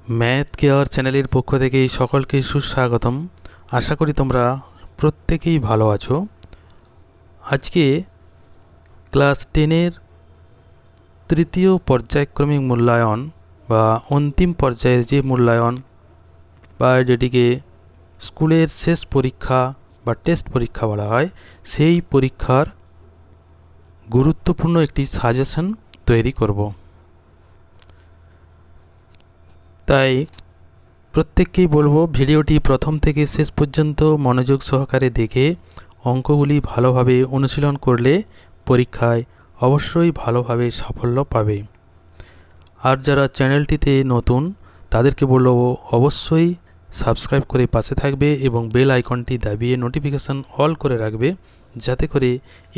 Math care চ্যানেলের পক্ষ থেকে সকলকে সুস্বাগতম। আশা করি তোমরা প্রত্যেকেই ভালো আছো। আজকে ক্লাস 10-এর তৃতীয় পর্যায়ক্রমিক মূল্যায়ন বা অন্তিম পর্যায়ের যে মূল্যায়ন বা যেটিকে স্কুলের শেষ পরীক্ষা বা টেস্ট পরীক্ষা বলা হয়, সেই পরীক্ষার গুরুত্বপূর্ণ একটি সাজেশন তৈরি করব। তাই প্রত্যেককেই বলবো ভিডিওটি প্রথম থেকে শেষ পর্যন্ত মনোযোগ সহকারে দেখে অঙ্কগুলি ভালোভাবে অনুশীলন করলে পরীক্ষায় অবশ্যই ভালোভাবে সাফল্য পাবে। আর যারা চ্যানেলটিতে নতুন তাদেরকে বলবো অবশ্যই সাবস্ক্রাইব করে পাশে থাকবে এবং বেল আইকনটি দাবিয়ে নোটিফিকেশান অল করে রাখবে, যাতে করে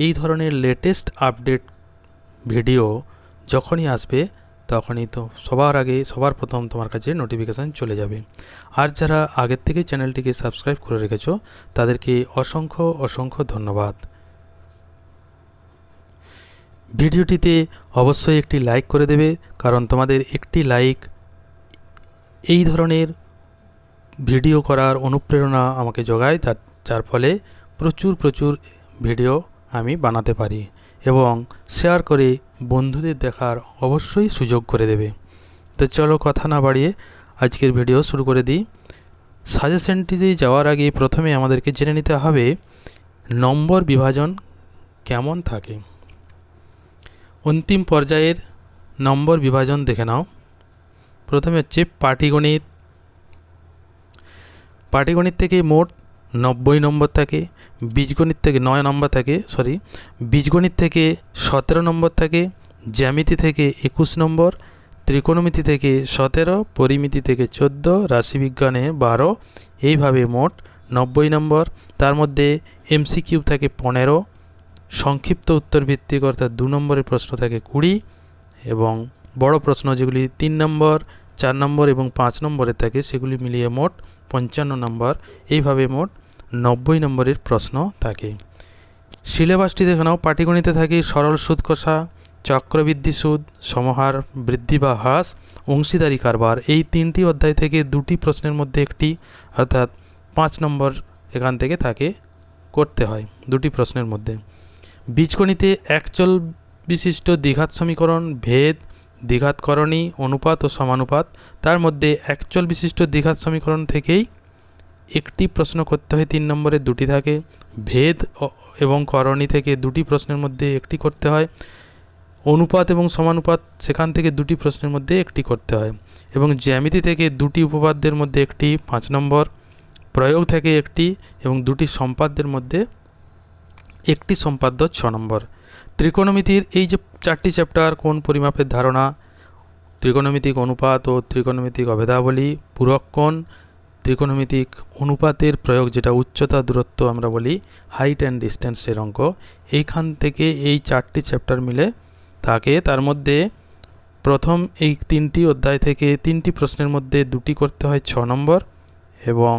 এই ধরনের লেটেস্ট আপডেট ভিডিও যখনই আসবে তখনই তো সবার প্রথম তোমার কাছে নোটিফিকেশান চলে যাবে। আর যারা আগের থেকে চ্যানেলটিকে সাবস্ক্রাইব করে রেখেছো তাদেরকে অসংখ্য ধন্যবাদ। ভিডিওটিতে অবশ্যই একটি লাইক করে দেবে, কারণ তোমাদের একটি লাইক এই ধরনের ভিডিও করার অনুপ্রেরণা আমাকে যোগায়, যার ফলে প্রচুর ভিডিও আমি বানাতে পারি। এবং শেয়ার করে বন্ধুদের দেখার অবশ্যই সুযোগ করে দেবে। তো চলো কথা না বাড়িয়ে আজকের ভিডিও শুরু করে দিই। সাজেশনটিতে যাওয়ার আগে প্রথমে আমাদেরকে জেনে নিতে হবে নম্বর বিভাজন কেমন থাকে। অন্তিম পর্যায়ের নম্বর বিভাজন দেখে নাও। প্রথমে হচ্ছে পাটিগণিত। পাটিগণিত থেকে মোট 90 নম্বর থাকে, বীজগণিত থেকে 9 নম্বর থাকে, বীজগণিত থেকে 17 নম্বর থাকে, জ্যামিতি থেকে 21 নম্বর, ত্রিকোণমিতি থেকে 17, পরিমিতি থেকে 14, রাশিবিজ্ঞানে 12, এইভাবে মোট 90 নম্বর। তার মধ্যে এমসিকিউ থাকে 15, সংক্ষিপ্ত উত্তর ভিত্তিক অর্থাৎ 2 নম্বরের প্রশ্ন থাকে 20, এবং বড় প্রশ্ন যেগুলি 3 নম্বর, 4 নম্বর এবং 5 নম্বরের থাকে সেগুলি মিলিয়ে মোট 55 নম্বর। এইভাবে মোট 90 নম্বরের প্রশ্ন থাকে। সিলেবাসটি দেখে নাও। পাটিগণিতে থাকে সরল সুদ কষা, চক্রবৃদ্ধি সুদ, সমহার বৃদ্ধি বা হ্রাস, অংশীদারি কারবার। এই 3টি অধ্যায় থেকে 2টি প্রশ্নের মধ্যে একটি অর্থাৎ 5 নম্বর এখান থেকে থাকে, করতে হয় 2টি প্রশ্নের মধ্যে। বীজগণিতে একচল বিশিষ্ট দ্বিঘাত সমীকরণ, ভেদ, দ্বিঘাতকরণী, অনুপাত ও সমানুপাত। তার মধ্যে একচল বিশিষ্ট দ্বিঘাত সমীকরণ থেকেই একটি প্রশ্ন করতে হয়, 3 নম্বরে 2টি থাকে। ভেদ এবং করণী থেকে 2টি প্রশ্নের মধ্যে একটি করতে হয়। অনুপাত এবং সমানুপাত সেখান থেকে 2টি প্রশ্নের মধ্যে একটি করতে হয়। এবং জ্যামিতি থেকে 2টি উপপাদ্যের মধ্যে একটি 5 নম্বর, প্রয়োগ থেকে একটি এবং 2টি সম্পাদ্যের মধ্যে একটি সম্পাদ্য 6 নম্বর। ত্রিকোণমিতির এই যে 4টি চ্যাপ্টার, কোণ পরিমাপের ধারণা, ত্রিকোণমিতিক অনুপাত ও ত্রিকোণমিতিক অভেদাবলী, পূরককোণ, ত্রিকোণমিতিক অনুপাতের প্রয়োগ যেটা উচ্চতা দূরত্ব আমরা বলি, হাইট অ্যান্ড ডিস্টেন্সের অঙ্ক, এইখান থেকে এই 4টি চ্যাপ্টার মিলে থাকে। তার মধ্যে প্রথম এই 3টি অধ্যায় থেকে 3টি প্রশ্নের মধ্যে 2টি করতে হয় 6 নম্বর, এবং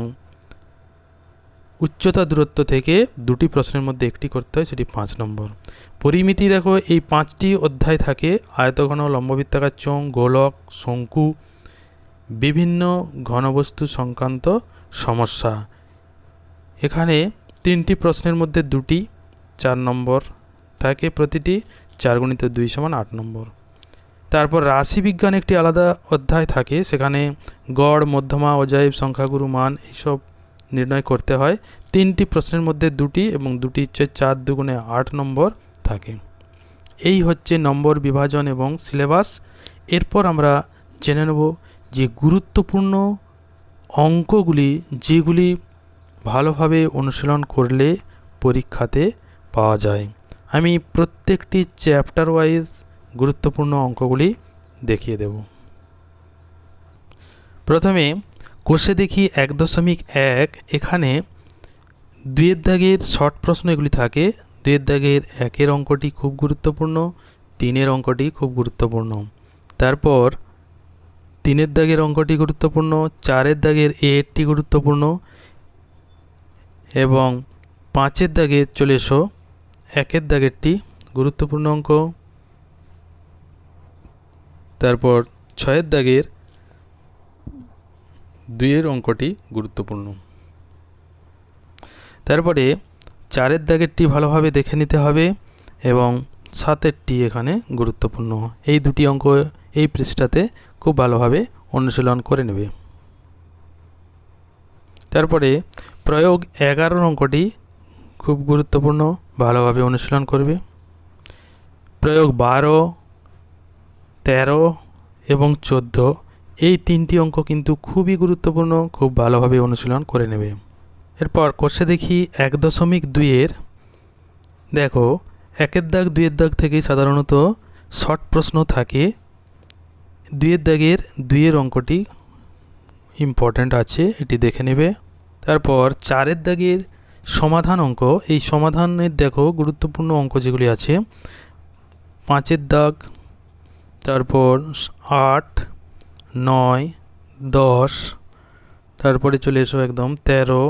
উচ্চতা দূরত্ব থেকে 2টি প্রশ্নের মধ্যে একটি করতে হয়, সেটি 5 নম্বর। পরিমিতি দেখো, এই 5টি অধ্যায় থাকে। আয়তঘন, লম্ববৃত্তাকার চোঙ, গোলক, শঙ্কু, বিভিন্ন ঘনবস্তু সংক্রান্ত সমস্যা। এখানে 3টি প্রশ্নের মধ্যে 2টি 4 নম্বর থাকে প্রতিটি, 4 × 2 = 8 নম্বর। তারপর রাশিবিজ্ঞান একটি আলাদা অধ্যায় থাকে, সেখানে গড়, মধ্যমা, অজাইব, সংখ্যাগুরু মান এইসব নির্ণয় করতে হয়। 3টি প্রশ্নের মধ্যে 2টি এবং 2টি হচ্ছে 4 × 2 = 8 নম্বর থাকে। এই হচ্ছে নম্বর বিভাজন এবং সিলেবাস। এরপর আমরা জেনে নেব যে গুরুত্বপূর্ণ অঙ্কগুলি যেগুলি ভালোভাবে অনুশীলন করলে পরীক্ষাতে পাওয়া যায়। আমি প্রত্যেকটি চ্যাপ্টার ওয়াইজ গুরুত্বপূর্ণ অঙ্কগুলি দেখিয়ে দেব। প্রথমে কোষে দেখি 1.1। এখানে 2-এর দাগের শর্ট প্রশ্ন এগুলি থাকে। 2-এর দাগের 1-এর অঙ্কটি খুব গুরুত্বপূর্ণ, 3-এর অঙ্কটি খুব গুরুত্বপূর্ণ। তারপর 3-এর দাগের অঙ্কটি গুরুত্বপূর্ণ, 4-এর দাগের এটি গুরুত্বপূর্ণ, এবং 5-এর দাগের চলে এসো 1-এর দাগেরটি গুরুত্বপূর্ণ অঙ্ক। তারপর 6-এর দাগের 2-এর অঙ্কটি গুরুত্বপূর্ণ। তারপরে 4-এর দাগেরটি ভালোভাবে দেখে নিতে হবে এবং 7-এরটি এখানে গুরুত্বপূর্ণ। এই দুটি অঙ্ক এই পৃষ্ঠাতে খুব ভালোভাবে অনুশীলন করে নেবে। তারপরে প্রয়োগ 11 অঙ্কটি খুব গুরুত্বপূর্ণ, ভালোভাবে অনুশীলন করবে। প্রয়োগ 12, 13 এবং 14 এই 3টি অঙ্ক কিন্তু খুবই গুরুত্বপূর্ণ, খুব ভালোভাবে অনুশীলন করে নেবে। এরপর কোষে দেখি 1.2-এর দেখো 1-এর দাগ 2-এর দাগ থেকেই সাধারণত শর্ট প্রশ্ন থাকে। 2-এর দাগের 2-এর অঙ্কটি ইম্পর্ট্যান্ট আছে, এটি দেখে নেবে। তারপর 4-এর দাগের সমাধান অঙ্ক, এই সমাধানের দেখো গুরুত্বপূর্ণ অঙ্ক যেগুলি আছে 5-এর দাগ, তারপর 8, 9, 10, তারপরে চলে এসো একদম 13,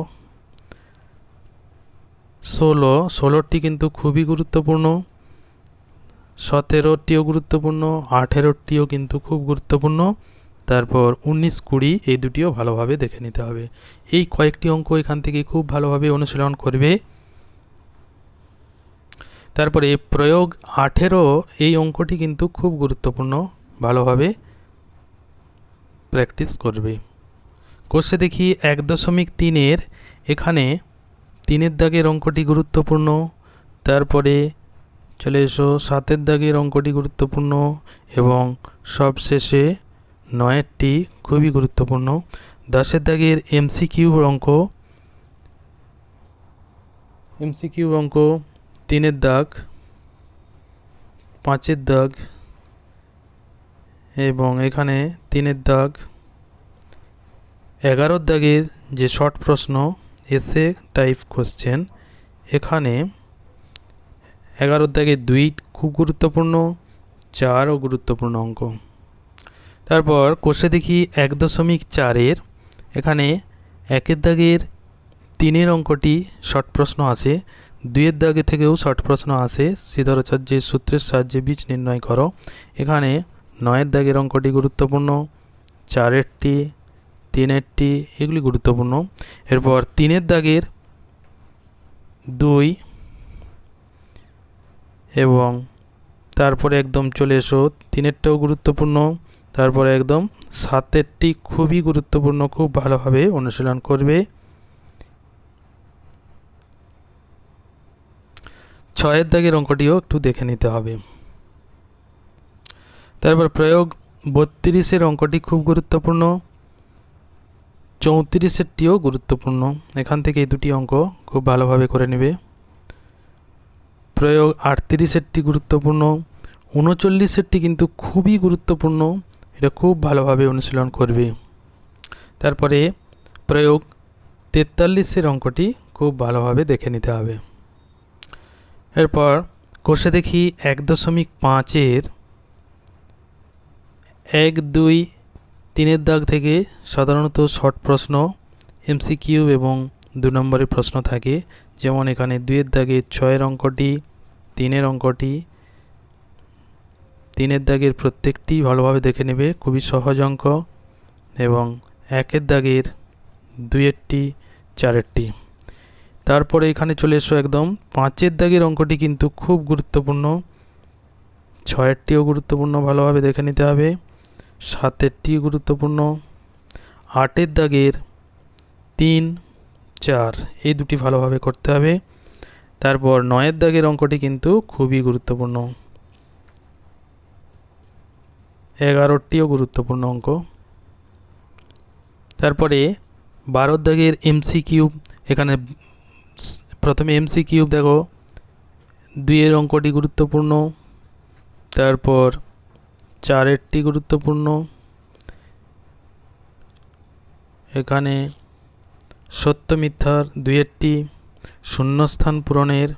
16টি কিন্তু খুবই গুরুত্বপূর্ণ, 17টিও গুরুত্বপূর্ণ, 18টিও কিন্তু খুব গুরুত্বপূর্ণ, তারপর 19, 20 এই দুটিও ভালোভাবে দেখে নিতে হবে। এই কয়েকটি অঙ্ক এখান থেকে খুব ভালোভাবে অনুশীলন করবে। তারপরে প্রয়োগ 18 এই অঙ্কটি কিন্তু খুব গুরুত্বপূর্ণ, ভালোভাবে প্র্যাকটিস করবে। কোষে দেখি 1.3-এর এখানে 3-এর দাগের অঙ্কটি গুরুত্বপূর্ণ। তারপরে চলে এসো 7-এর দাগের অঙ্কটি গুরুত্বপূর্ণ এবং সবশেষে 9-এরটি খুবই গুরুত্বপূর্ণ। 10-এর দাগের এমসিকিউ অঙ্ক, 3-এর দাগ, 5-এর দাগ এবং এখানে 3-এর দাগ। 11-র দাগের যে শর্ট প্রশ্ন এসে টাইপ কোশ্চেন, এখানে 11-র দাগের 2 খুব গুরুত্বপূর্ণ, 4ও গুরুত্বপূর্ণ অঙ্ক। তারপর কোষে দেখি 1.4-এর এখানে 1-এর দাগের 3-এর অঙ্কটি শর্ট প্রশ্ন আছে, 2-এর দাগে থেকেও শর্ট প্রশ্ন আসে, সিদ্ধারচার্যের সূত্রের সাহায্যে বীজ নির্ণয় করো। এখানে 9-এর দাগের অঙ্কটি গুরুত্বপূর্ণ, 4-এরটি, 3-এরটি এগুলি গুরুত্বপূর্ণ। এরপর 3-এর দাগের 2 এবং তারপরে একদম চলে এসো 3-এরটাও গুরুত্বপূর্ণ, তারপরে একদম 7-এরটি খুবই গুরুত্বপূর্ণ, খুব ভালোভাবে অনুশীলন করবে। 6-এর দাগের অঙ্কটিও একটু দেখে নিতে হবে। তারপর প্রয়োগ 32-এর অঙ্কটি খুব গুরুত্বপূর্ণ, 34-এরটিও গুরুত্বপূর্ণ, এখান থেকে এই দুটি অঙ্ক খুব ভালোভাবে করে নেবে। প্রয়োগ 38-এরটি গুরুত্বপূর্ণ, 39-এরটি কিন্তু খুবই গুরুত্বপূর্ণ, এটা খুব ভালোভাবে অনুশীলন করবে। তারপরে প্রয়োগ 43-এর অঙ্কটি খুব ভালোভাবে দেখে নিতে হবে। এরপর কোষে দেখি 1.5-এর 1, 2, 3-এর দাগ থেকে সাধারণত শর্ট প্রশ্ন, এমসিকিউ এবং 2 নম্বরের প্রশ্ন থাকে, যেমন এখানে 2-এর দাগে 6-এর অঙ্কটি, 3-এর অঙ্কটি, 3-এর দাগের প্রত্যেকটি ভালোভাবে দেখে নেবে, খুবই সহজ অঙ্ক, এবং 1-এর দাগের 2-এরটি, 4-এরটি। তারপরে এখানে চলে এসো একদম 5-এর দাগের অঙ্কটি কিন্তু খুব গুরুত্বপূর্ণ, 6-এরটিও গুরুত্বপূর্ণ, ভালোভাবে দেখে নিতে হবে, 7-এরটিও গুরুত্বপূর্ণ, 8-এর দাগের 3, 4 এই দুটি ভালোভাবে করতে হবে। তারপর 9-এর দাগের অঙ্কটি কিন্তু খুবই গুরুত্বপূর্ণ, 11টিও গুরুত্বপূর্ণ অঙ্ক। তারপরে 12-র দাগের এমসিকিউ, এখানে প্রথমে এমসিকিউ দেখো 2-এর অঙ্কটি গুরুত্বপূর্ণ, তারপর 4-এরটি গুরুত্বপূর্ণ, এখানে সত্য মিথ্যার 2-এরটি, শূন্যস্থান পূরণের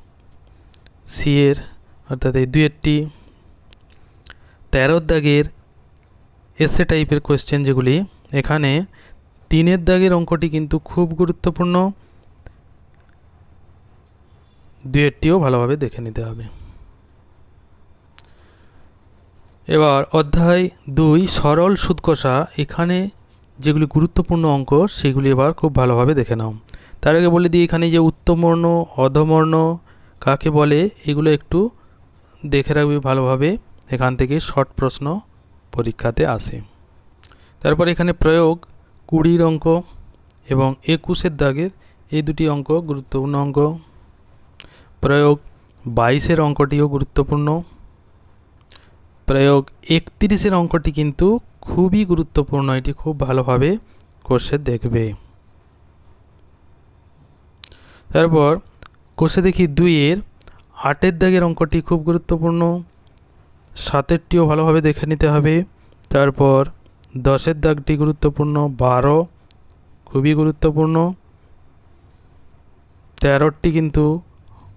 সি-এর অর্থাৎ এই 2-এরটি, 13-র দাগের এসে টাইপের কোয়েশ্চেন যেগুলি, এখানে 3-এর দাগের অঙ্কটি কিন্তু খুব গুরুত্বপূর্ণ, 2-এরটিও ভালোভাবে দেখে নিতে হবে। এবার অধ্যায় 2 সরল সুদ কষা, এখানে যেগুলি গুরুত্বপূর্ণ অঙ্ক সেগুলি এবার খুব ভালোভাবে দেখে নাও। তার আগে বলে দিই, এখানে যে উত্তমবর্ণ অধমবর্ণ কাকে বলে এগুলো একটু দেখে রাখবে ভালোভাবে, এখান থেকে শর্ট প্রশ্ন পরীক্ষাতে আসে। তারপর এখানে প্রয়োগ 20 অঙ্ক এবং 21 দাগের এই দুটি অঙ্ক গুরুত্বপূর্ণ অঙ্ক। প্রয়োগ 22 অঙ্কটিও গুরুত্বপূর্ণ। প্রয়োগ 31 অঙ্কটি কিন্তু খুবই গুরুত্বপূর্ণ, এটি খুব ভালোভাবে কোর্সে দেখবে। তারপর কোর্সে দেখি 2 দাগের অঙ্কটি খুব গুরুত্বপূর্ণ, 7টিও ভালোভাবে দেখে নিতে হবে। তারপর 10 দাগটি গুরুত্বপূর্ণ, 12 খুবই গুরুত্বপূর্ণ, 13টি কিন্তু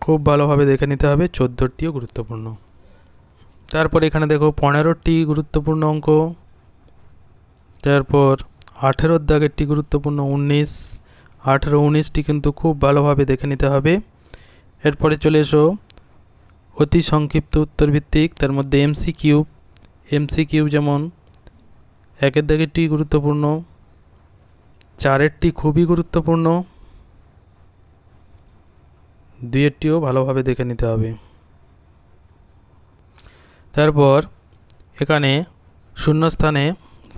খুব ভালোভাবে দেখে নিতে হবে, 14টিও গুরুত্বপূর্ণ। তারপর এখানে দেখো 15টি গুরুত্বপূর্ণ অঙ্ক। তারপর 18 দাগেরটি গুরুত্বপূর্ণ, 19, 18, 19টি কিন্তু খুব ভালোভাবে দেখে নিতে হবে। এরপরে চলে এসো অতি সংক্ষিপ্ত উত্তর ভিত্তিক, তার মধ্যে এমসিকিউ যেমন 1 দাগেরটি গুরুত্বপূর্ণ, 4টি খুবই গুরুত্বপূর্ণ, 2টিও ভালোভাবে দেখে নিতে হবে। তারপর এখানে শূন্যস্থানে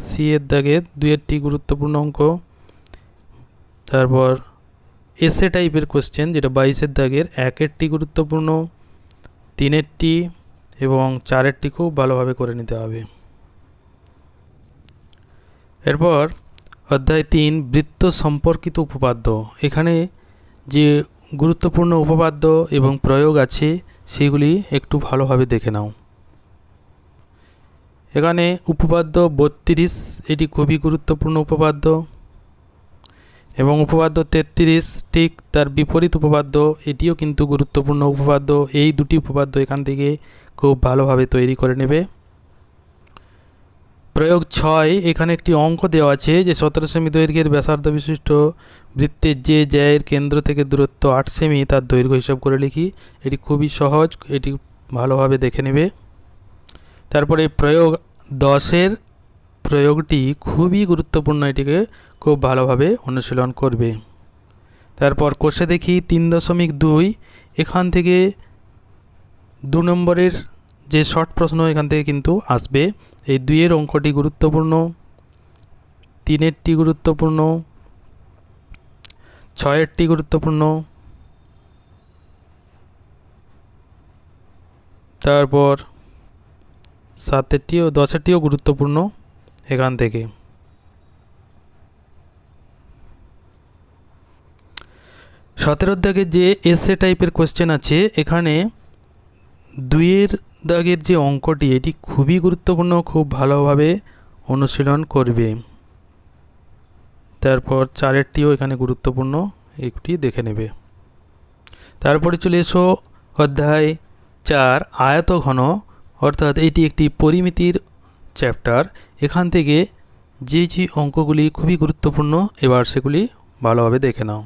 সি দাগের 2টি গুরুত্বপূর্ণ অঙ্ক। তারপর এসএ টাইপের কোশ্চেন যেটা 22 দাগের 1টি গুরুত্বপূর্ণ, 3টি এবং 4টি খুব ভালোভাবে করে নিতে হবে। এরপর অধ্যায় 3 বৃত্ত সম্পর্কিত উপপাদ্য, এখানে যে গুরুত্বপূর্ণ উপপাদ্য এবং প্রয়োগ আছে সেগুলি একটু ভালোভাবে দেখে নাও। এখানে উপপাদ্য 32 এটি খুবই গুরুত্বপূর্ণ উপপাদ্য, এবং উপপাদ্য 33 ঠিক তার বিপরীত উপপাদ্য, এটিও কিন্তু গুরুত্বপূর্ণ উপপাদ্য। এই দুটি উপপাদ্য এখান থেকে খুব ভালোভাবে তৈরি করে নেবে। প্রয়োগ 6 এখানে একটি অঙ্ক দেওয়া আছে যে 17 সেমি দৈর্ঘ্যের ব্যাসার্ধ বিশিষ্ট বৃত্তের যে জ্যায়ের কেন্দ্র থেকে দূরত্ব 8 সেমি তার দৈর্ঘ্য হিসাব করে লিখি। এটি খুবই সহজ, এটি ভালোভাবে দেখে নেবে। তারপরে প্রয়োগ 10 প্রয়োগটি খুবই গুরুত্বপূর্ণ, এটিকে খুব ভালোভাবে অনুশীলন করবে। তারপর কোষে দেখি 3.2, এখান থেকে 2 নম্বরের যে শর্ট প্রশ্ন এখান থেকে কিন্তু আসবে। এই 2 অঙ্কটি গুরুত্বপূর্ণ, 3টি গুরুত্বপূর্ণ, 6টি গুরুত্বপূর্ণ, তারপর 7টিও 10টিও গুরুত্বপূর্ণ এখান থেকে। সতেরো দাগে যে এসএ টাইপের কোশ্চেন আছে, এখানে 2 দাগের যে অঙ্কটি এটি খুবই গুরুত্বপূর্ণ, খুব ভালোভাবে অনুশীলন করবে। তারপর 4টিও এখানে গুরুত্বপূর্ণ, একটি দেখে নেবে। তারপরে চলে এসো অধ্যায় 4 আয়তঘন, অর্থাৎ এটি একটি পরিমিতির চ্যাপ্টার। এখান থেকে যে অঙ্কগুলি খুবই গুরুত্বপূর্ণ এবার সেগুলি ভালোভাবে দেখে নাও।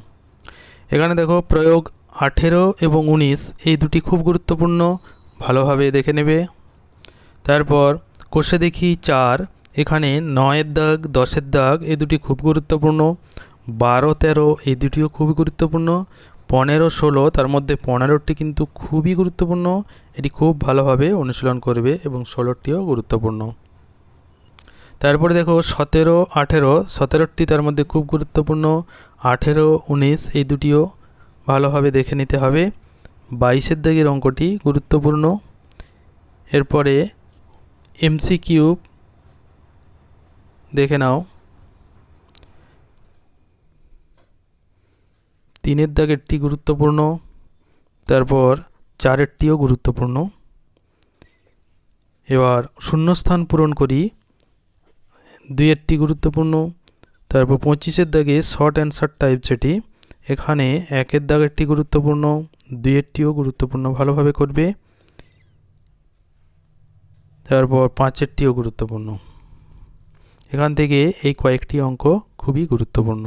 এখানে দেখো প্রয়োগ 18 এবং 19 এই দুটি খুব গুরুত্বপূর্ণ, ভালোভাবে দেখে নেবে। তারপর কোষে দেখি 4, এখানে 9 দাগ 10 দাগ এই দুটি খুব গুরুত্বপূর্ণ, 12, 13 এই দুটিও খুবই গুরুত্বপূর্ণ, 15, 16 তার মধ্যে 15টি কিন্তু খুবই গুরুত্বপূর্ণ, এটি খুব ভালোভাবে অনুশীলন করবে এবং 16টিও গুরুত্বপূর্ণ। তারপরে দেখো 17, 18 17টি তার মধ্যে খুব গুরুত্বপূর্ণ, 18, 19 এই দুটিও ভালোভাবে দেখে নিতে হবে। 22 দাগের অঙ্কটি গুরুত্বপূর্ণ। এরপরে এমসিকিউ দেখে নাও, 3 দাগেরটি গুরুত্বপূর্ণ, তারপর 4টিও গুরুত্বপূর্ণ। এবার শূন্যস্থান পূরণ করি, 2টি গুরুত্বপূর্ণ। তারপর 25 দাগে শর্ট অ্যান্সার টাইপ যেটি, এখানে 1 দাগেরটি গুরুত্বপূর্ণ, 2টিও গুরুত্বপূর্ণ, ভালোভাবে করবে। তারপর 5টিও গুরুত্বপূর্ণ। এখান থেকে এই কয়েকটি অঙ্ক খুবই গুরুত্বপূর্ণ।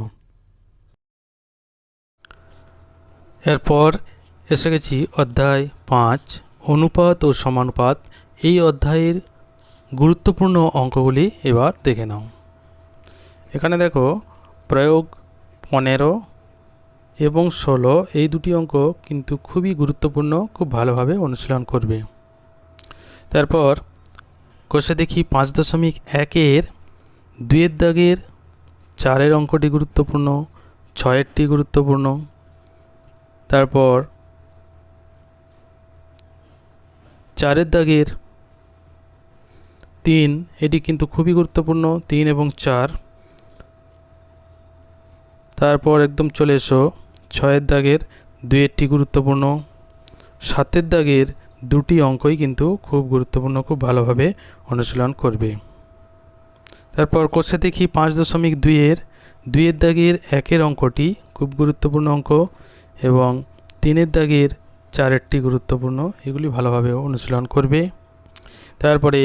এরপর এসে গেছি অধ্যায় 5 অনুপাত ও সমানুপাত। এই অধ্যায়ের গুরুত্বপূর্ণ অঙ্কগুলি এবার দেখে নাও। এখানে দেখো প্রয়োগ 15 এবং 16 এই দুটি অঙ্ক কিন্তু খুবই গুরুত্বপূর্ণ, খুব ভালোভাবে অনুশীলন করবে। তারপর কোষে দেখি 5.1-এর 2-এর দাগের 4-এর অঙ্কটি গুরুত্বপূর্ণ, 6-এরটি গুরুত্বপূর্ণ। তারপর 4-এর দাগের 3 এটি কিন্তু খুবই গুরুত্বপূর্ণ, 3 এবং 4। তারপর একদম চলে এসো 6-এর দাগের 2-এরটি গুরুত্বপূর্ণ, 7-এর দাগের 2টি অঙ্কই কিন্তু খুব গুরুত্বপূর্ণ, খুব ভালোভাবে অনুশীলন করবে। তারপর কোষে দেখি 5.2-এর 2-এর দাগের 1-এর অঙ্কটি খুব গুরুত্বপূর্ণ অঙ্ক এবং 3-এর দাগের 4-এরটি গুরুত্বপূর্ণ, এগুলি ভালোভাবে অনুশীলন করবে। তারপরে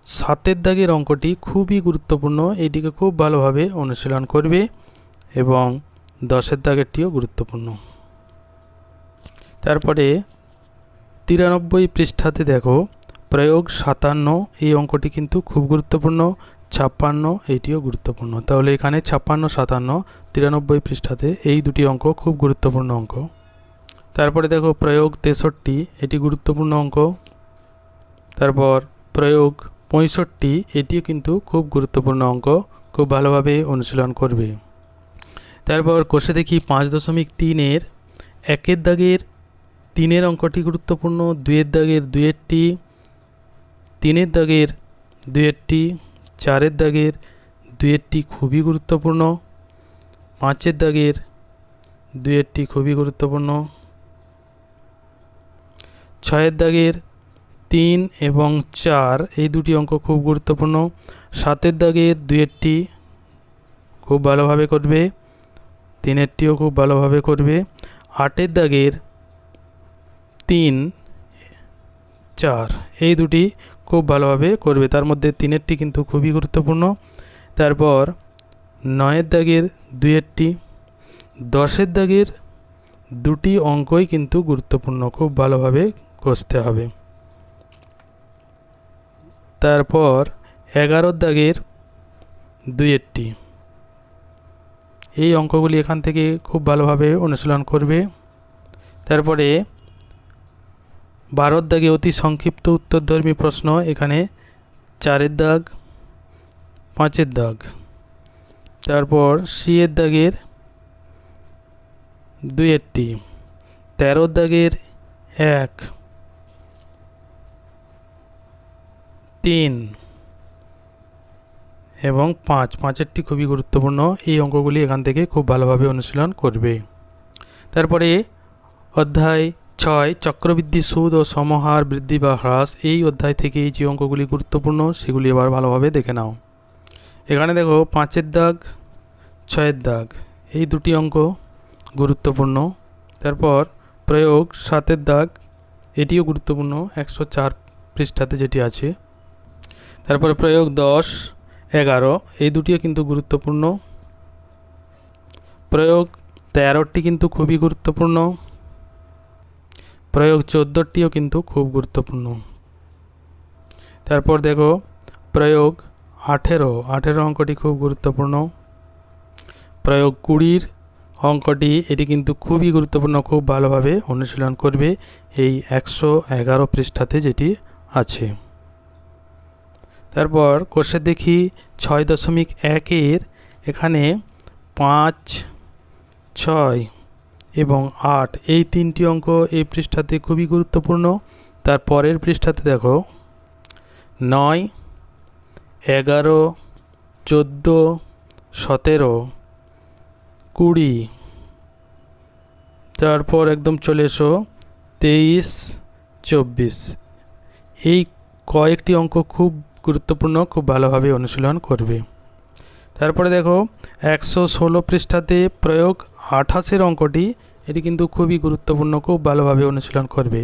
7-এর দাগের অঙ্কটি খুবই গুরুত্বপূর্ণ, এটিকে খুব ভালোভাবে অনুশীলন করবে এবং 10-এর দাগেরটিও গুরুত্বপূর্ণ। তারপরে 93 পৃষ্ঠাতে দেখো প্রয়োগ 57, এই অঙ্কটি কিন্তু খুব গুরুত্বপূর্ণ, 56 এইটিও গুরুত্বপূর্ণ। তাহলে এখানে 56, 57, 93 পৃষ্ঠাতে এই দুটি অঙ্ক খুব গুরুত্বপূর্ণ অঙ্ক। তারপরে দেখো প্রয়োগ 63, এটি গুরুত্বপূর্ণ অঙ্ক। তারপর প্রয়োগ 65, এটিও কিন্তু খুব গুরুত্বপূর্ণ অঙ্ক, খুব ভালোভাবে অনুশীলন করবে। তারপর কোষে দেখি 5.3-এর 1-এর দাগের 3-এর অঙ্কটি গুরুত্বপূর্ণ, 2-এর দাগের 2-এরটি, 3-এর দাগের 2-এরটি, 4-এর দাগের 2-এরটি খুবই গুরুত্বপূর্ণ, 5-এর দাগের 2-এরটি খুবই গুরুত্বপূর্ণ, 6-এর দাগের 3 এবং 4 এই দুটি অঙ্ক খুব গুরুত্বপূর্ণ, 7-এর দাগের 2-এরটি খুব ভালোভাবে করবে, 3-এরটিও খুব ভালোভাবে করবে, 8-এর দাগের 3, 4 এই দুটি খুব ভালোভাবে করবে, তার মধ্যে 3-এরটি কিন্তু খুবই গুরুত্বপূর্ণ। তারপর 9-এর দাগের 2-এরটি, 10-এর দাগের 2টি অঙ্কই কিন্তু গুরুত্বপূর্ণ, খুব ভালোভাবে কষতে হবে। তারপর 11-এর দাগের 2-এরটি, এই অঙ্কগুলি এখান থেকে খুব ভালোভাবে অনুশীলন করবে। তারপরে 12-এর দাগে অতি সংক্ষিপ্ত উত্তরধর্মী প্রশ্ন, এখানে 4-এর দাগ, 5-এর দাগ। তারপর C-এর দাগের 2-এরটি, 13-এর দাগের 1, 3 এবং 5-5-এরটি খুবই গুরুত্বপূর্ণ, এই অঙ্কগুলি এখান থেকে খুব ভালোভাবে অনুশীলন করবে। তারপরে অধ্যায় 6 চক্রবৃদ্ধি সুদ ও সমহার বৃদ্ধি বা হ্রাস, এই অধ্যায় থেকে এই যে অঙ্কগুলি গুরুত্বপূর্ণ সেগুলি এবার ভালোভাবে দেখে নাও। এখানে দেখো 5-এর দাগ, 6-এর দাগ এই দুটি অঙ্ক গুরুত্বপূর্ণ। তারপর প্রয়োগ 7-এর দাগ, এটিও গুরুত্বপূর্ণ, 104 পৃষ্ঠাতে যেটি আছে। তারপরে প্রয়োগ 10, 11 এই দুটিও কিন্তু গুরুত্বপূর্ণ। প্রয়োগ 13টি কিন্তু খুবই গুরুত্বপূর্ণ, প্রয়োগ 14টিও কিন্তু খুব গুরুত্বপূর্ণ। তারপর দেখো প্রয়োগ 18 অঙ্কটি খুব গুরুত্বপূর্ণ, প্রয়োগ 20 অঙ্কটি এটি কিন্তু খুবই গুরুত্বপূর্ণ, খুব ভালোভাবে অনুশীলন করবে এই 111 পৃষ্ঠাতে যেটি আছে। তারপর কোষে দেখি 6.1-এর এখানে 5, 6 এবং 8 এই 3টি অঙ্ক এই পৃষ্ঠাতে খুবই গুরুত্বপূর্ণ। তারপরের পৃষ্ঠাতে দেখো 9, 11, 14, 17, 20, তারপর একদম চলে এসো 23, 24 এই কয়েকটি অঙ্ক খুব গুরুত্বপূর্ণ, খুব ভালোভাবে অনুশীলন করবে। তারপরে দেখো 116 পৃষ্ঠাতে প্রয়োগ 28-এর অঙ্কটি এটি কিন্তু খুবই গুরুত্বপূর্ণ, খুব ভালোভাবে অনুশীলন করবে।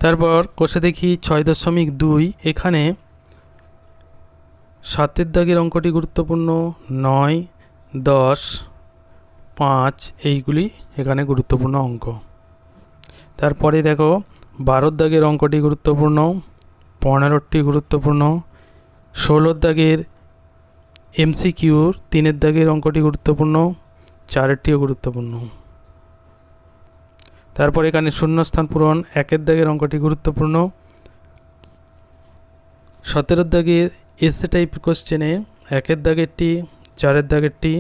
তারপর কোষে দেখি 6.2 এখানে 7-এর দাগের অঙ্কটি গুরুত্বপূর্ণ, 9, 10, 5 এইগুলি এখানে গুরুত্বপূর্ণ অঙ্ক। তারপরে দেখো 12-এর দাগের অঙ্কটি গুরুত্বপূর্ণ, 15টি গুরুত্বপূর্ণ, 16-এর দাগের এমসিকিউর 3-এর দাগের অঙ্কটি গুরুত্বপূর্ণ, 4-এরটিও গুরুত্বপূর্ণ। তারপর এখানে শূন্যস্থান পূরণ 1-এর দাগের অঙ্কটি গুরুত্বপূর্ণ। 17-এর দাগের এসে টাইপ কোশ্চেনে 1-এর দাগেরটি, 4-এর দাগেরটি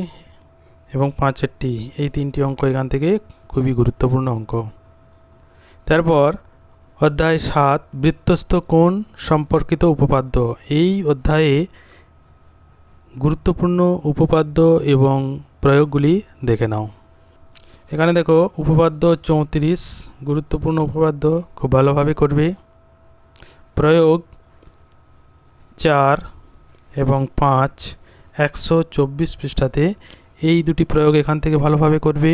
এবং 5-এরটি, এই 3টি অঙ্ক এখান থেকে খুবই গুরুত্বপূর্ণ অঙ্ক। তারপর অধ্যায় 7 বৃত্তস্থ কোণ সম্পর্কিত উপপাদ্য। এই অধ্যায়ে গুরুত্বপূর্ণ উপপাদ্য এবং প্রয়োগগুলি দেখে নাও। এখানে দেখো উপপাদ্য 34 গুরুত্বপূর্ণ উপপাদ্য, খুব ভালোভাবে করবে। প্রয়োগ 4 এবং 5 124 পৃষ্ঠাতে এই দুটি প্রয়োগ এখান থেকে ভালোভাবে করবে।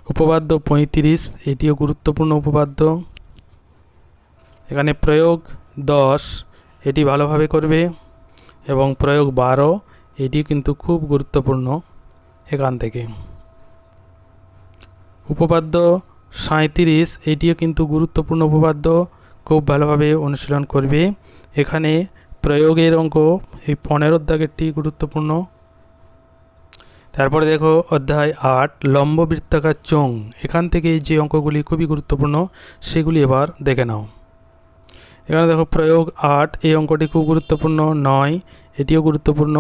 উপপাদ্য 35 এটিও গুরুত্বপূর্ণ উপপাদ্য। এখানে প্রয়োগ 10 এটি ভালোভাবে করবে এবং প্রয়োগ 12 এটি কিন্তু খুব গুরুত্বপূর্ণ এখান থেকে। উপপাদ্য 37 এটিও কিন্তু গুরুত্বপূর্ণ উপপাদ্য, খুব ভালোভাবে অনুশীলন করবে। এখানে প্রয়োগের অঙ্ক এই 15-এর দাগেরটি গুরুত্বপূর্ণ। তারপরে দেখো অধ্যায় 8 লম্ব বৃত্তাকার চোঙ। এখান থেকে যে অঙ্কগুলি খুবই গুরুত্বপূর্ণ সেগুলি এবার দেখে নাও। এখানে দেখো প্রয়োগ 8 এই অঙ্কটি খুব গুরুত্বপূর্ণ। 9 এটিও গুরুত্বপূর্ণ।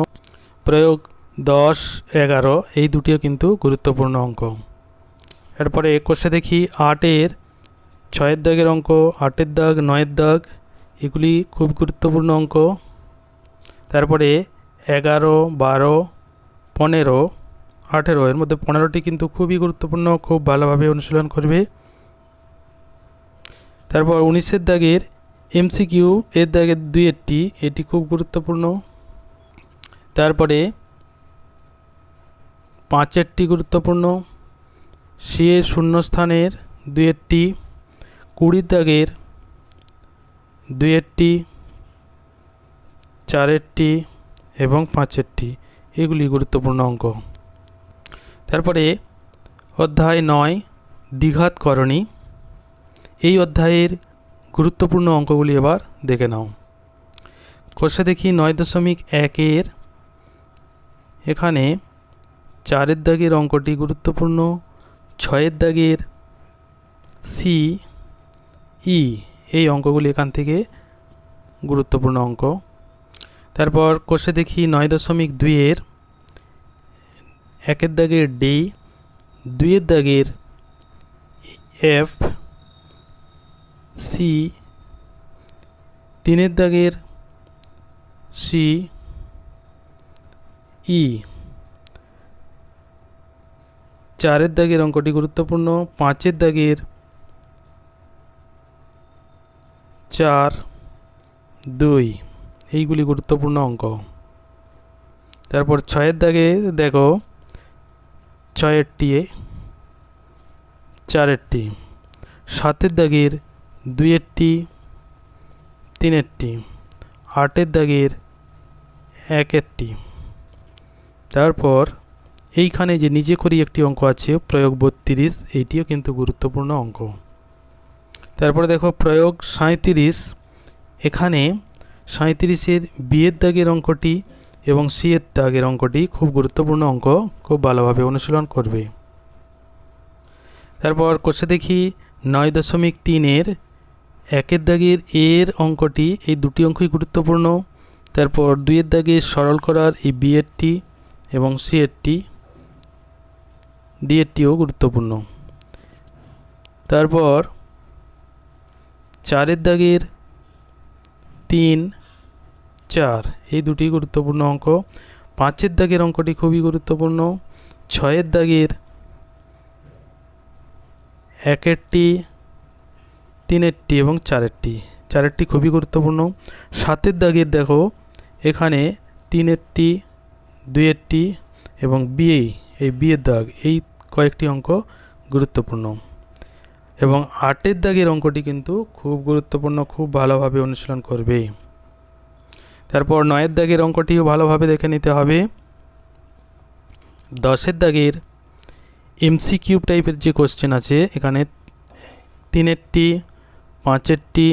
প্রয়োগ 10, 11 এই দুটিও কিন্তু গুরুত্বপূর্ণ অঙ্ক। এরপরে কোষে দেখি 8-এর 6-এর দাগের অঙ্ক, 8-এর দাগ, 9-এর দাগ, এগুলি খুব গুরুত্বপূর্ণ অঙ্ক। তারপরে 11, 12, 15, 18 এর মধ্যে 15টি কিন্তু খুবই গুরুত্বপূর্ণ, খুব ভালোভাবে অনুশীলন করবে। তারপর 19-এর দাগের এমসিকিউ এর দাগের 2-এরটি, এটি খুব গুরুত্বপূর্ণ। তারপরে 5-এরটি গুরুত্বপূর্ণ। সি-এর শূন্যস্থানের 2-এরটি, 20-এর দাগের 2-এরটি, 4-এরটি এবং 5-এরটি, এগুলি গুরুত্বপূর্ণ অঙ্ক। তারপরে অধ্যায় 9 দ্বিঘাতকরণী। এই অধ্যায়ের গুরুত্বপূর্ণ অঙ্কগুলি এবার দেখে নাও। কোষে দেখি 9.1-এর এখানে 4-এর দাগের অঙ্কটি গুরুত্বপূর্ণ। 6-এর দাগের সি, ই এই অঙ্কগুলি এখান থেকে গুরুত্বপূর্ণ অঙ্ক। তারপর কোষে দেখি 9.2-এর 1-এর দাগের ডি, 2-এর দাগের এফ, সি, 3-এর দাগের সি, ই, 4-এর দাগের অঙ্কটি গুরুত্বপূর্ণ। 5-এর দাগের 4, 2 এইগুলি গুরুত্বপূর্ণ অঙ্ক। তারপর 6-এর দাগে দেখো 6-এরটি, 4-এরটি, 7-এর দাগের 2-এরটি, 3-এরটি, 8-এর দাগের 1-এরটি। তারপর এইখানে যে নিজে করি একটি অঙ্ক আছে প্রয়োগ 32, এটিও কিন্তু গুরুত্বপূর্ণ অঙ্ক। তারপরে দেখো প্রয়োগ 37, এখানে 37-এর বি-এর দাগের অঙ্কটি এবং সি-এর দাগের অঙ্কটি খুব গুরুত্বপূর্ণ অঙ্ক, খুব ভালোভাবে অনুশীলন করবে। তারপর কোষে দেখি 9.3-এর 1-এর দাগের এর অঙ্কটি, এই দুটি অঙ্কই গুরুত্বপূর্ণ। তারপর 2-এর দাগে সরল করার এই বি-এরটি এবং সি-এরটি, ডি-এরটিও গুরুত্বপূর্ণ। তারপর 4-এর দাগের 3, 4 এই দুটি গুরুত্বপূর্ণ অঙ্ক। 5-এর দাগের অঙ্কটি খুবই গুরুত্বপূর্ণ। 6-এর দাগের 1-এরটি, 3-এরটি এবং 4-এরটি খুবই গুরুত্বপূর্ণ। 7-এর দাগের দেখো এখানে 3-এরটি, 2-এরটি এবং এই বি-এর দাগ, এই কয়েকটি অঙ্ক গুরুত্বপূর্ণ। এবং 8-এর দাগের অঙ্কটি কিন্তু খুব গুরুত্বপূর্ণ, খুব ভালোভাবে অনুশীলন করবে। তারপর 9-এর দাগের অঙ্কটিও ভালোভাবে দেখে নিতে হবে। 10-এর দাগের এমসিকিউ টাইপের যে কোশ্চেন আছে, এখানে 3-এরটি, 5-এরটি,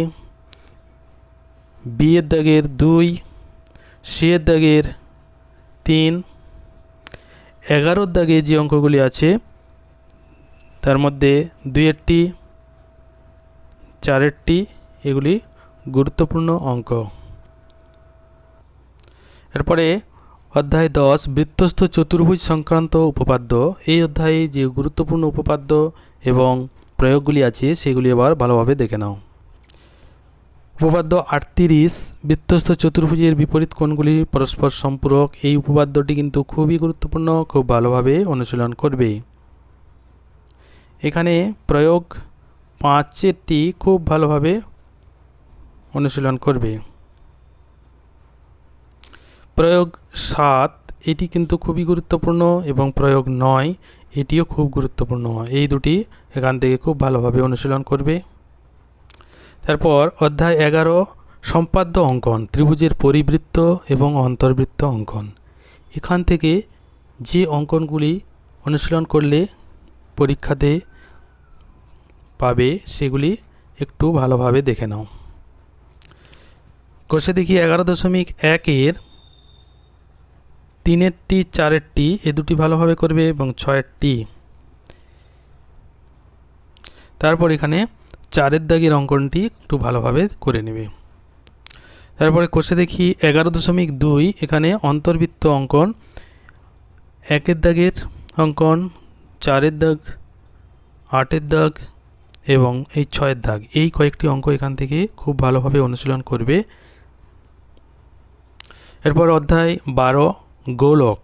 বি-এর দাগের 2, সি-এর দাগের 3, 11 দাগে যে অঙ্কগুলি আছে তার মধ্যে 2-টি 4-টি এগুলি গুরুত্বপূর্ণ অঙ্ক। এরপরে অধ্যায় 10 বৃত্তস্থ চতুর্ভুজ সংক্রান্ত উপপাদ্য। এই অধ্যায়ে যে গুরুত্বপূর্ণ উপপাদ্য এবং প্রয়োগগুলি আছে সেগুলি এবার ভালোভাবে দেখে নাও। উপপাদ্য 38 বৃত্তস্থ চতুর্ভুজের বিপরীত কোণগুলি পরস্পর সম্পূরক। এই উপপাদ্যটি কিন্তু খুবই গুরুত্বপূর্ণ, খুব ভালোভাবে অনুশীলন করবে। এখানে প্রয়োগ 5টি খুব ভালোভাবে অনুশীলন করবে। প্রয়োগ 7 এটি কিন্তু খুবই গুরুত্বপূর্ণ এবং প্রয়োগ 9 এটিও খুব গুরুত্বপূর্ণ। এই দুটি এখান থেকে খুব ভালোভাবে অনুশীলন করবে। তারপর অধ্যায় 11 সম্পাদ্য অঙ্কন, ত্রিভুজের পরিবৃত্ত এবং অন্তর্বৃত্ত অঙ্কন। এখান থেকে যে অঙ্কনগুলি অনুশীলন করলে পরীক্ষাতে পাবে সেগুলি একটু ভালোভাবে দেখে নাও। কষে দেখি 11.1-এর 3-টি 4-টি এ দুটি ভালোভাবে করবে এবং 6-টি। তারপর এখানে 4-এর দাগের অঙ্কনটি একটু ভালোভাবে করে নেবে। তারপরে কষে দেখি 11.2 এখানে অন্তর্বৃত্ত অঙ্কন, 1-এর দাগের অঙ্কন, 4-এর দাগ, 8-এর দাগ এবং এই 6-এর দাগ, এই কয়েকটি অঙ্ক এখান থেকে খুব ভালোভাবে অনুশীলন করবে। এরপর অধ্যায় 12 গোলক।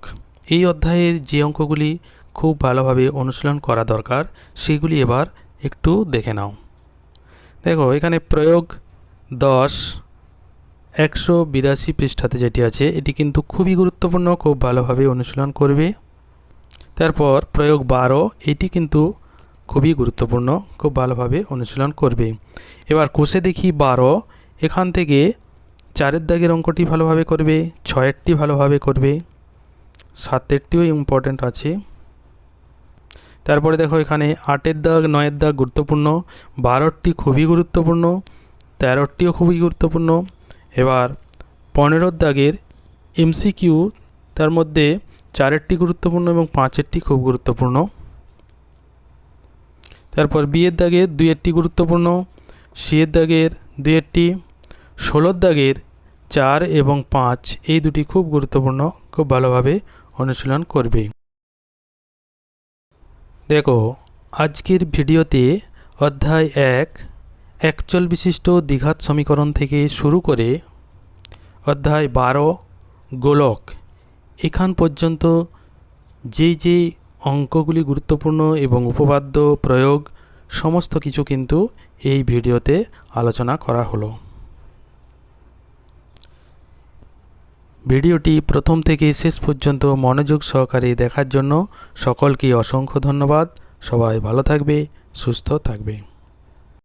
এই অধ্যায়ের যে অঙ্কগুলি খুব ভালোভাবে অনুশীলন করা দরকার সেগুলি এবার একটু দেখে নাও। দেখো এখানে প্রয়োগ 10 182 পৃষ্ঠাতে যেটি আছে এটি কিন্তু খুবই গুরুত্বপূর্ণ, খুব ভালোভাবে অনুশীলন করবে। তারপর প্রয়োগ 12 এটি কিন্তু খুবই গুরুত্বপূর্ণ, খুব ভালোভাবে অনুশীলন করবে। এবার কষে দেখি 12 এখান থেকে 4-এর দাগের অঙ্কটি ভালোভাবে করবে, 6-এরটি ভালোভাবে করবে, 7-এরটিও ইম্পর্ট্যান্ট আছে। তারপরে দেখো এখানে 8-এর দাগ, 9-এর দাগ গুরুত্বপূর্ণ, 12টি খুবই গুরুত্বপূর্ণ, 13টিও খুবই গুরুত্বপূর্ণ। এবার 15-এর দাগের এমসিকিউ, তার মধ্যে 4-এরটি গুরুত্বপূর্ণ এবং 5-এরটি খুব গুরুত্বপূর্ণ। তারপর বিয়ের দাগের 2-এরটি গুরুত্বপূর্ণ, সিয়ের দাগের 2-এরটি, 16-এর দাগের 4 এবং 5 এই দুটি খুব গুরুত্বপূর্ণ, খুব ভালোভাবে অনুশীলন করবে। দেখো আজকের ভিডিওতে অধ্যায় 1 একচল বিশিষ্ট দ্বিঘাত সমীকরণ থেকে শুরু করে অধ্যায় 12 গোলক এখান পর্যন্ত যে অঙ্কগুলি গুরুত্বপূর্ণ এবং উপপাদ্য প্রয়োগ সমস্ত কিছু কিন্তু এই ভিডিওতে আলোচনা করা হলো। ভিডিওটি প্রথম থেকে শেষ পর্যন্ত মনোযোগ সহকারে দেখার জন্য সকলকে অসংখ্য ধন্যবাদ। সবাই ভালো থাকবে, সুস্থ থাকবে।